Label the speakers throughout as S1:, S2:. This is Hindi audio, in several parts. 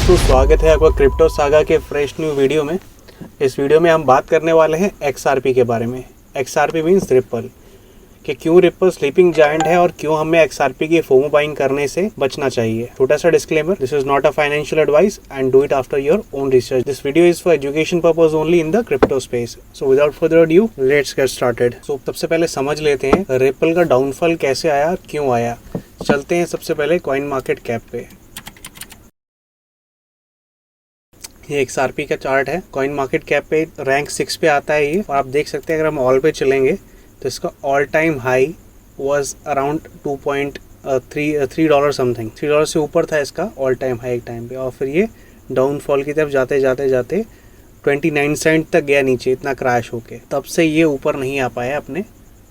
S1: दोस्तों, स्वागत है आपका क्रिप्टो सागा के फ्रेश न्यू वीडियो में। इस वीडियो में हम बात करने वाले हैं XRP के बारे में। XRP मीन्स रिपल, कि क्यों रिपल स्लीपिंग जायंट है और क्यों हमें XRP की फोमो बाइंग करने से बचना चाहिए। छोटा सा disclaimer, this is not a financial advice and do it after your own research. This video is for education purpose only in the crypto space. So without further adieu let's get started. सो सबसे पहले समझ लेते हैं रिपल का डाउनफॉल कैसे आया, क्यों आया। चलते हैं सबसे पहले कॉइन मार्केट कैप पे। ये XRP का चार्ट है। कॉइन मार्केट कैप पे रैंक 6 पे आता है ये, और आप देख सकते हैं अगर हम ऑल पे चलेंगे तो इसका all time high was around $2.3 something. $3 से ऊपर था इसका ऑल टाइम हाई एक टाइम पे, और फिर ये डाउनफॉल की तरफ जाते जाते जाते 29 सेंट तक गया नीचे, इतना क्रैश होके। तब से ये ऊपर नहीं आ पाया, अपने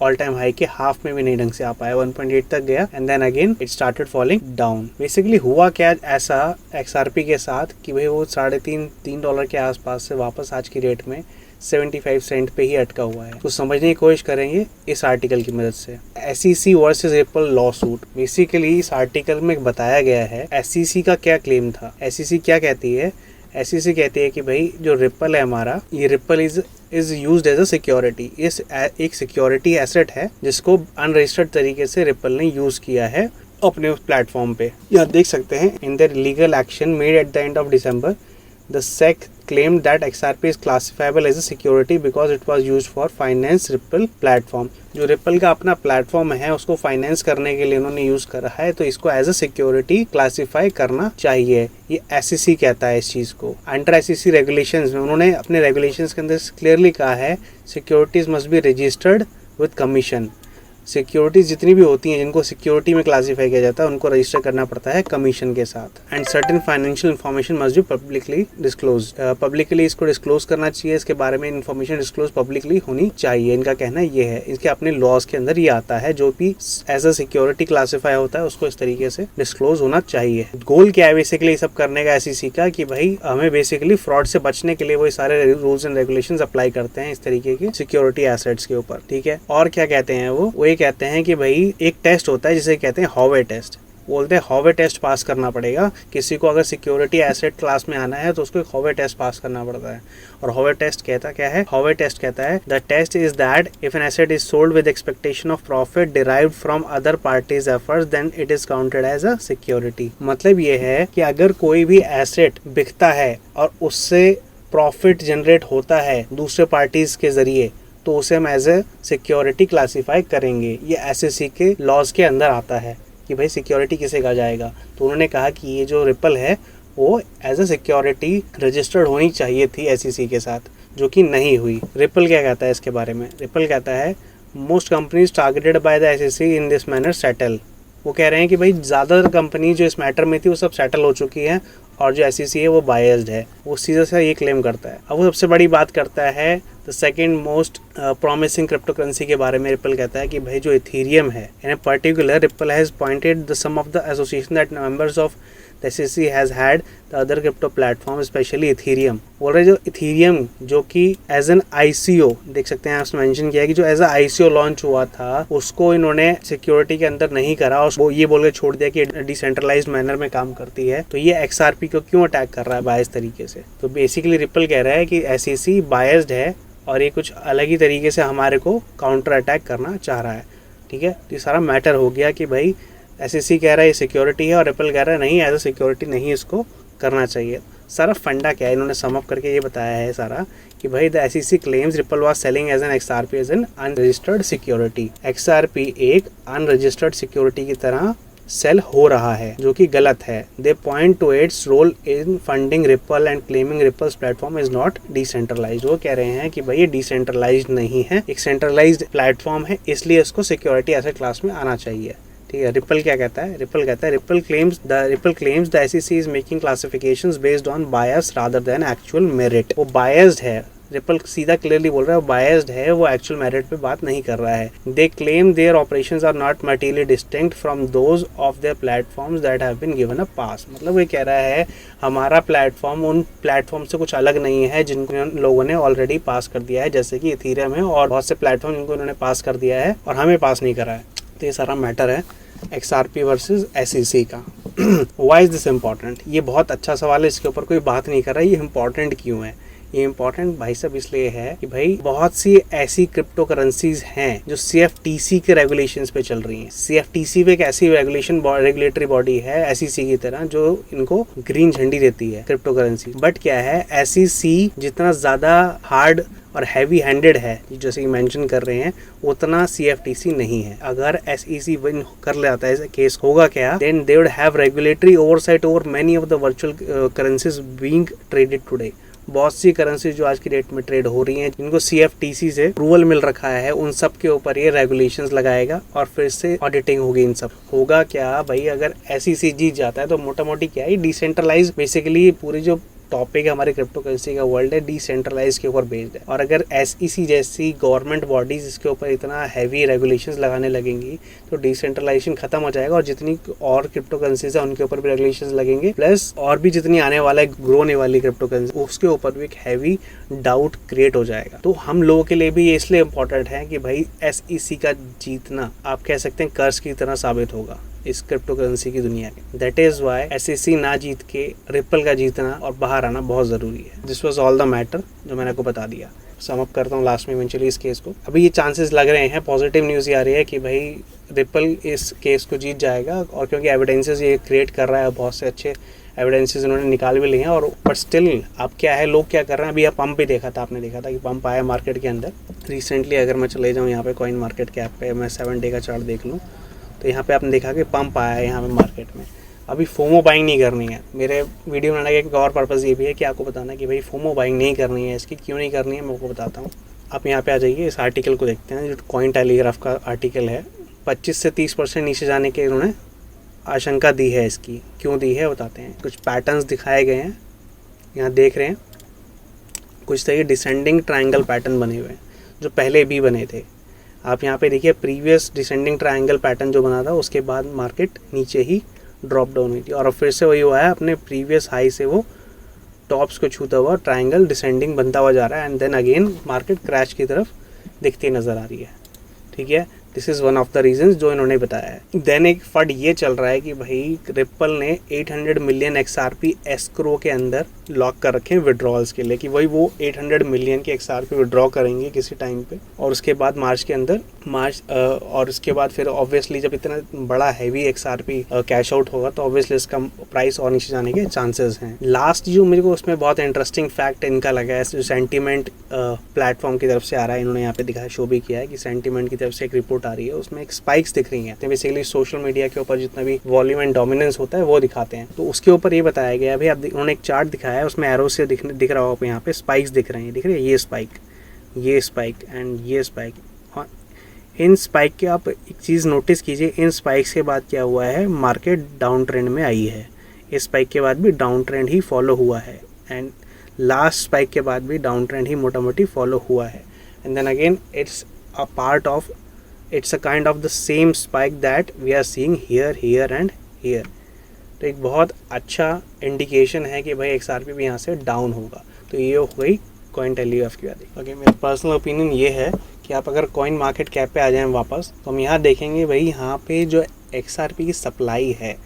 S1: ऑल टाइम हाई के हाफ में भी नहीं ढंग से आ पाया। 1.8 तक गया and then again it started falling down. Basically हुआ क्या ऐसा XRP के साथ कि भाई वो $3.5 के आसपास से वापस आज की रेट में 75 सेंट पे ही अटका हुआ है। तो समझने की कोशिश करेंगे इस आर्टिकल की मदद से। SEC versus ripple law suit. Basically इस आर्टिकल में बताया गया है SEC का क्या क्लेम था। SEC क्या कहती है? SEC कहती है कि भाई जो रिपल है हमारा, ये Ripple is used as a security. इस एक सिक्योरिटी एसेट है जिसको अनरजिस्टर्ड तरीके से रिपल ने यूज किया है अपने उस प्लेटफॉर्म पे। यहाँ देख सकते हैं, in their legal action made at the end of December, the SEC claimed that XRP is classifiable as a security because it was used for finance Ripple platform। जो रिपल का अपना प्लेटफॉर्म है उसको फाइनेंस करने के लिए उन्होंने यूज करा है, तो इसको एज अ सिक्योरिटी क्लासिफाई करना चाहिए। ये SEC कहता है इस चीज को। अंडर SEC रेगुलेशंस में उन्होंने अपने रेगुलेशंस के अंदर क्लियरली कहा है securities must be registered with commission. Securities जितनी भी होती हैं जिनको सिक्योरिटी में क्लासिफाई किया जाता है उनको रजिस्टर करना पड़ता है कमीशन के साथ। And certain financial information must be publicly disclose. Publicly इसको डिस्क्लोज करना चाहिए, इसके बारे में इन्फॉर्मेशन डिस्क्लोज पब्लिकली होनी चाहिए। इनका कहना ये है, इसके अपने लॉज के अंदर ये आता है, जो भी एज अ सिक्योरिटी क्लासीफाई होता है उसको इस तरीके से डिस्क्लोज होना चाहिए। गोल क्या है बेसिकली सब करने का SEC का, कि भाई हमें बेसिकली फ्रॉड से बचने के लिए वो सारे रूल्स एंड रेगुलेशंस अप्लाई करते हैं इस तरीके के सिक्योरिटी एसेट्स के ऊपर। ठीक है, और क्या कहते हैं वो कहते हैं कि भाई एक टेस्ट होता है जिसे कहते हैं हॉवे टेस्ट। बोलते हैं हॉवे टेस्ट पास करना पड़ेगा किसी को, अगर सिक्योरिटी एसेट क्लास में आना है तो उसको एक हॉवे टेस्ट पास करना पड़ता है। और हॉवे टेस्ट कहता क्या है? हॉवे टेस्ट कहता है the test is that if an asset is sold with expectation of profit derived from other parties efforts then it is counted as a security. मतलब ये है कि अगर कोई भी एसेट बिकता है और उससे प्रॉफिट जनरेट होता है दूसरे पार्टीज के जरिए, तो उसे हम एज ए सिक्योरिटी क्लासीफाई करेंगे। ये SEC के लॉज के अंदर आता है कि भाई सिक्योरिटी किसे कहा जाएगा। तो उन्होंने कहा कि ये जो रिपल है वो एज ए सिक्योरिटी रजिस्टर्ड होनी चाहिए थी SEC के साथ, जो कि नहीं हुई। रिपल क्या कहता है इसके बारे में? रिपल कहता है most companies targeted by the SEC in this manner settle. वो कह रहे हैं कि भाई ज़्यादातर कंपनी जो इस मैटर में थी वो सब सेटल हो चुकी है, और जो SEC है वो बायस्ड है। वो सीधा सा ये क्लेम करता है। अब वो सबसे बड़ी बात करता है the second most promising crypto currency के बारे में। रिपल कहता है कि भाई जो इथीरियम है, in particular Ripple has pointed the sum of the association that members of the SEC has had the other crypto platform specially Ethereum. बोल रहे जो इथीरियम जो कि एज एन ICO, देख सकते हैं उसने मेंशन किया है कि जो एज अ ICO लॉन्च हुआ था उसको इन्होंने सिक्योरिटी के अंदर नहीं करा और वो ये बोल के छोड़ दिया कि डिसेंट्रलाइज्ड मैनर में काम करती है। तो ये XRP को क्यों अटैक कर रहा है बायस तरीके से? तो बेसिकली रिपल कह रहा है कि SEC बायस्ड है और ये कुछ अलग ही तरीके से हमारे को काउंटर अटैक करना चाह रहा है। ठीक है, तो ये सारा मैटर हो गया कि भाई SEC कह रहा है ये सिक्योरिटी है और रिपल कह रहा है नहीं, एज अ सिक्योरिटी नहीं इसको करना चाहिए। सारा फंडा क्या है इन्होंने सम अप करके ये बताया है सारा कि भाई the SEC claims Ripple was selling as an XRP as an unregistered security. XRP एक अनरजिस्टर्ड सिक्योरिटी की तरह सेल हो रहा है, जो कि गलत है। They point to its role in funding Ripple and claiming Ripple's platform is not decentralized. वो कह रहे हैं कि भाई ये डिसेंट्रलाइज्ड नहीं है, एक सेंट्रलाइज्ड प्लेटफॉर्म है, इसलिए इसको सिक्योरिटी एसेट क्लास में आना चाहिए। ठीक है, रिपल क्या कहता है? रिपल कहता है ripple claims the SEC is making classifications based on bias rather than actual merit. वो बायस्ड है, रिपल सीधा क्लियरली बोल रहा है वो बायस्ड है, वो एक्चुअल मेरिट पे बात नहीं कर रहा है। They claim their operations are not materially distinct from those of their platforms that have been given a pass. मतलब वो कह रहा है हमारा प्लेटफॉर्म उन प्लेटफॉर्म से कुछ अलग नहीं है जिनको लोगों ने ऑलरेडी पास कर दिया है, जैसे कि इथीरियम है और बहुत से प्लेटफॉर्म जिनको उन्होंने पास कर दिया है और हमें पास नहीं करा है। तो ये सारा मैटर है XRP वर्सेस SEC का। Why is this important? ये बहुत अच्छा सवाल है, इसके ऊपर कोई बात नहीं कर रहा है। ये इम्पॉर्टेंट क्यों है? ये इम्पॉर्टेंट भाई साहब इसलिए है कि भाई बहुत सी ऐसी क्रिप्टो करेंसीज हैं जो CFTC के रेगुलेशंस पे चल रही हैं। CFTC भी एक ऐसी रेगुलेटरी बॉडी है SEC की तरह, जो इनको ग्रीन झंडी देती है क्रिप्टो करेंसी। बट क्या है, SEC जितना ज्यादा हार्ड और हैवी हैंडेड है, जैसे कि मेंशन कर रहे हैं, उतना CFTC नहीं है। अगर SEC विन कर लेता है केस, होगा क्या? Then they would have regulatory oversight over many of the virtual currencies being traded today. बहुत सी करेंसी जो आज की डेट में ट्रेड हो रही हैं, जिनको CFTC से अप्रूवल मिल रखा है, उन सब के ऊपर ये रेगुलेशंस लगाएगा और फिर से ऑडिटिंग होगी इन सब। होगा क्या भाई, अगर SEC जीत जाता है तो मोटा मोटी क्या है, डिसेंट्रलाइज बेसिकली पूरी जो टॉपिक है हमारे क्रिप्टो करेंसी का वर्ल्ड है, डिसेंट्रलाइज के ऊपर बेस्ड है। और अगर SEC जैसी गवर्नमेंट बॉडीज इसके ऊपर इतना हैवी रेगुलेशंस लगाने लगेंगी तो डिसेंट्रलाइजेशन खत्म हो जाएगा, और जितनी और क्रिप्टो करेंसीज है उनके ऊपर भी रेगुलेशंस लगेंगे, प्लस और भी जितनी आने वाला है ग्रो होने वाली क्रिप्टो करेंसी, उसके ऊपर भी एक हैवी डाउट क्रिएट हो जाएगा। तो हम लोगों के लिए भी ये इसलिए इम्पोर्टेंट है कि भाई SEC का जीतना, आप कह सकते हैं, कर्ज की तरह साबित होगा इस क्रिप्टो करेंसी की दुनिया के। दैट इज वाई SEC ना जीत के रिपल का जीतना और बाहर आना बहुत जरूरी है। This was all the matter जो मैंने आपको बता दिया। सम अप करता हूँ लास्ट में इवेंचुअली इस केस को। अभी ये चांसेस लग रहे हैं, पॉजिटिव न्यूज़ ये आ रही है कि भाई रिपल इस केस को जीत जाएगा, और क्योंकि एविडेंसेस ये क्रिएट कर रहा है, बहुत से अच्छे एविडेंसेस इन्होंने निकाल भी लिए हैं। और बट स्टिल अब क्या है, लोग क्या कर रहे हैं, अभी पंप भी देखा था, आपने देखा था कि पंप आया मार्केट के अंदर रिसेंटली। अगर मैं चले जाऊँ यहाँ पे कॉइन मार्केट कैप पे, मैं 7 डे का चार्ट देख लूँ, तो यहाँ पे आपने देखा कि पंप आया है यहाँ पे मार्केट में। अभी फोमो बाइंग नहीं करनी है। मेरे वीडियो बनाने का एक और पर्पज़ ये भी है कि आपको बताना कि भाई फोमो बाइंग नहीं करनी है। इसकी क्यों नहीं करनी है मैं आपको बताता हूँ। आप यहाँ पे आ जाइए, इस आर्टिकल को देखते हैं, जो कॉइन टेलीग्राफ का आर्टिकल है। 25 से 30% नीचे जाने के इन्होंने आशंका दी है। इसकी क्यों दी है बताते हैं। कुछ पैटर्न्स दिखाए गए हैं, यहाँ देख रहे हैं, कुछ तरह के डिसेंडिंग ट्रायंगल पैटर्न बने हुए हैं जो पहले भी बने थे। आप यहाँ पे देखिए, प्रीवियस डिसेंडिंग ट्रायंगल पैटर्न जो बना था, उसके बाद मार्केट नीचे ही ड्रॉप डाउन हुई थी, और अब फिर से वही हुआ है, अपने प्रीवियस हाई से वो टॉप्स को छूता हुआ ट्रायंगल डिसेंडिंग बनता हुआ जा रहा है, and then again market crash की तरफ दिखती नज़र आ रही है। ठीक है, this is one of the reasons जो इन्होंने बताया है। देन एक फड ये चल रहा है कि भाई रिपल ने 800 मिलियन XRP एस्क्रो के अंदर लॉक कर रखे हैं विड्रॉल्स के लिए, कि वही वो 800 मिलियन की XRP विड्रॉ करेंगे किसी टाइम पे, और उसके बाद मार्च के अंदर और उसके बाद फिर ऑब्वियसली जब इतना बड़ा हैवी XRP कैश आउट होगा तो ऑब्वियसली इसका प्राइस और नीचे जाने के चांसेस हैं। लास्ट जो मेरे को उसमें बहुत इंटरेस्टिंग फैक्ट इनका लगा है, जो सेंटीमेंट प्लेटफॉर्म की तरफ से आ रहा है, इन्होंने यहाँ पे दिखाया, शो भी किया है कि सेंटीमेंट की तरफ से एक रिपोर्ट आ रही है, उसमें एक स्पाइक्स दिख रही हैं। तो बेसिकली सोशल मीडिया के ऊपर जितना भी वॉल्यूम एंड डोमिनेंस होता है वो दिखाते हैं। तो उसके ऊपर ये बताया गया है, भाई उन्होंने एक चार्ट दिखाया है, उसमें एरो से दिख रहा होगा यहाँ पे स्पाइक्स दिख रहे हैं, दिख रहे हैं, ये स्पाइक एंड ये स्पाइक। इन स्पाइक के आप एक चीज़ नोटिस कीजिए, इन स्पाइक्स के बाद क्या हुआ है, मार्केट डाउन ट्रेंड में आई है। इस स्पाइक के बाद भी डाउन ट्रेंड ही फॉलो हुआ है, एंड लास्ट स्पाइक के बाद भी डाउन ट्रेंड ही मोटा मोटी फॉलो हुआ है, and then again it's a kind of the same spike that we are seeing here and here. तो एक बहुत अच्छा इंडिकेशन है कि भाई XRP भी यहाँ से डाउन होगा। तो ये हो गई कॉइन टेलीग्राफ की बात। ओके, मेरा पर्सनल ओपिनियन ये है कि आप अगर कॉइन मार्केट कैप पे आ जाएं वापस, तो हम यहाँ देखेंगे भाई यहाँ पे जो XRP की सप्लाई है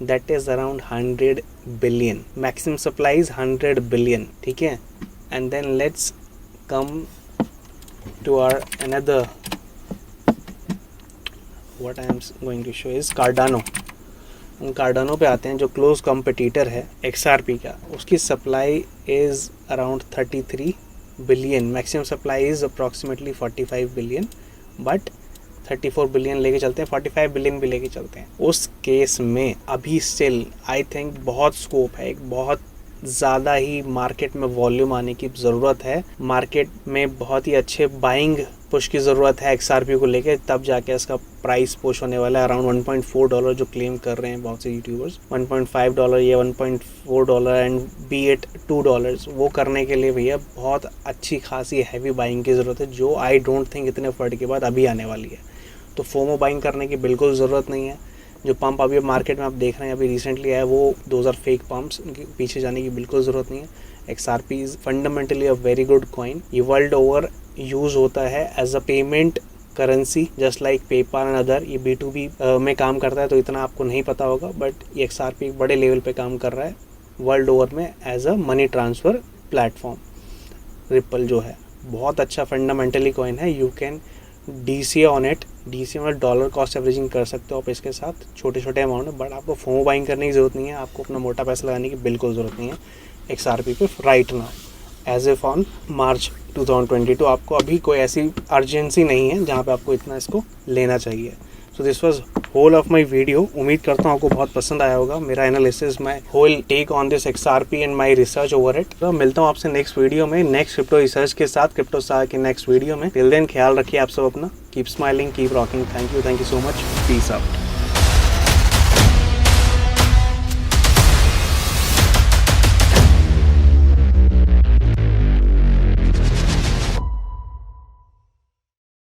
S1: that is around 100 billion, maximum supply is 100 billion. ठीक है, and then let's come to our another, what I am going to show is Cardano. हम कार्डानो पे आते हैं, जो क्लोज कॉम्पिटिटर है XRP का, उसकी supply is around 33 billion, maximum supply is approximately 45 billion, but 34 billion लेके चलते हैं, 45 बिलियन भी लेके चलते हैं। उस केस में अभी स्टिल आई थिंक बहुत स्कोप है, एक बहुत ज़्यादा ही मार्केट में वॉल्यूम आने की ज़रूरत है, मार्केट में बहुत ही अच्छे बाइंग पुश की ज़रूरत है XRP को लेके, तब जाके इसका प्राइस पुश होने वाला है। अराउंड $1.4 जो क्लेम कर रहे हैं बहुत से यूट्यूबर्स, $1.5 या $1.4 एंड बी इट $2, वो करने के लिए भैया बहुत अच्छी खासी हैवी बाइंग की ज़रूरत है, जो आई डोंट थिंक इतने फट के बाद अभी आने वाली है। तो फोमो बाइंग करने की बिल्कुल ज़रूरत नहीं है। जो पंप अभी मार्केट में आप देख रहे हैं, अभी रिसेंटली आया, वो दोज आर फेक पंप्स, उनके पीछे जाने की बिल्कुल ज़रूरत नहीं है। XRP is fundamentally a very good coin. ये वर्ल्ड ओवर यूज़ होता है as a payment currency just like PayPal and other, ये B2B में काम करता है तो इतना आपको नहीं पता होगा, बट ये XRP एक बड़े लेवल पे काम कर रहा है वर्ल्ड ओवर में as a money transfer platform. Ripple जो है बहुत अच्छा फंडामेंटली कॉइन है, you can DCA on it. DCA मतलब डॉलर कॉस्ट एवरेजिंग कर सकते हो आप इसके साथ छोटे छोटे अमाउंट में, बट आपको फोमो बाइंग करने की ज़रूरत नहीं है, आपको अपना मोटा पैसा लगाने की बिल्कुल ज़रूरत नहीं है XRP पे right now as if on March 2022। आपको अभी कोई ऐसी अर्जेंसी नहीं है जहाँ पे आपको इतना इसको लेना चाहिए। So this was whole of my video. उम्मीद करता हूँ आपको बहुत पसंद आया होगा मेरा analysis, my whole take on this XRP and my research over it. तो मिलता हूँ आपसे नेक्स्ट वीडियो में, नेक्स्ट क्रिप्टो रिसर्च के साथ, क्रिप्टो स्टार के नेक्स्ट वीडियो में। टिल देन ख्याल रखिए आप सब अपना, keep smiling, keep rocking. Thank you so much, peace out.